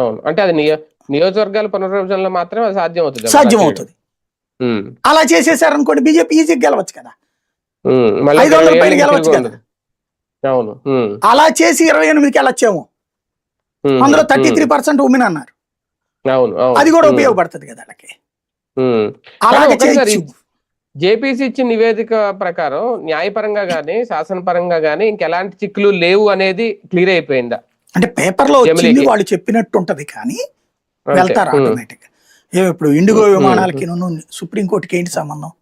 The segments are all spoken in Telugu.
అవును. అంటే అది నియోజకవర్గాల పునర్విభజనలో మాత్రమే అది సాధ్యం అవుతుంది సాధ్యం అవుతుంది. అలా చేసేసారనుకోండి బీజేపీ ఈజీగా గెలవచ్చు కదా, 500 పైన గెలవచ్చు కదా. అవును. అలా చేసి 28కి వెళ్ళొచ్చేమో. అందులో 33% ఉమెన్ అన్నారు. అవును. అది కూడా ఉపయోగపడుతుంది కదా వాళ్ళకి. అలాగే చేయొచ్చు. జేపీసీ ఇచ్చిన నివేదిక ప్రకారం న్యాయపరంగా గానీ శాసనపరంగా గానీ ఇంకెలాంటి చిక్కులు లేవు అనేది క్లియర్ అయిపోయిందా? అంటే పేపర్లో వచ్చింది వాళ్ళు చెప్పినట్టు ఉంటది కానీ వెళ్తారు ఆటోమేటిక్. ఇప్పుడు ఇండిగో విమానాలకి సుప్రీంకోర్టుకి ఏంటి సంబంధం?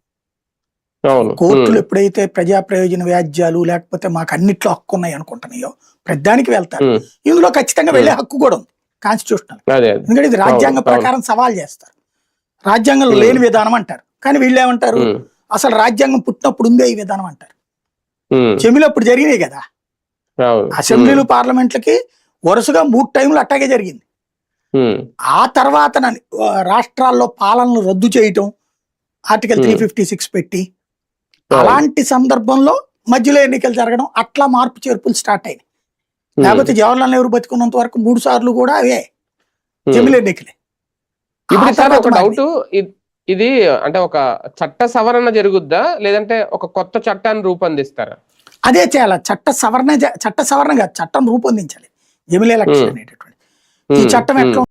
కోర్టులు ఎప్పుడైతే ప్రజా ప్రయోజన వ్యాజ్యాలు లేకపోతే మాకు అన్నిట్లో హక్కు ఉన్నాయి అనుకుంటున్నాయో ప్రతిదానికి వెళ్తారు. ఇందులో ఖచ్చితంగా వెళ్లే హక్కు కూడా ఉంది కాన్స్టిట్యూషనల్. ఎందుకంటే ఇది రాజ్యాంగ ప్రకారం సవాల్ చేస్తారు. రాజ్యాంగంలో లేని విధానం అంటారు, కానీ వీళ్ళు ఏమంటారు అసలు రాజ్యాంగం పుట్టినప్పుడు ఉందే ఈ విధానం అంటారు. జమిలి అప్పుడు జరిగినాయి కదా అసెంబ్లీలు పార్లమెంట్లకి వరుసగా 3 టైంలు అట్టాగే జరిగింది. ఆ తర్వాత రాష్ట్రాల్లో పాలనలు రద్దు చేయటం ఆర్టికల్ 356 పెట్టి, అలాంటి సందర్భంలో మధ్యలో ఎన్నికలు జరగడం, అట్లా మార్పు చేర్పులు స్టార్ట్ అయినాయి. లేకపోతే జవహర్లాల్ నెహ్రూ బతికున్నంత వరకు 3 సార్లు కూడా అవే జమిలి ఎన్నికలే. డౌట్ ఇది అంటే ఒక చట్ట సవరణ జరుగుద్దా లేదంటే ఒక కొత్త చట్టాన్ని రూపొందిస్తారా? అదే చేయాలి. చట్ట సవరణ కాదు, చట్టం రూపొందించాలి. జమిలి ఎలక్షన్ అనేటటువంటి ఈ చట్టం ఎట్లా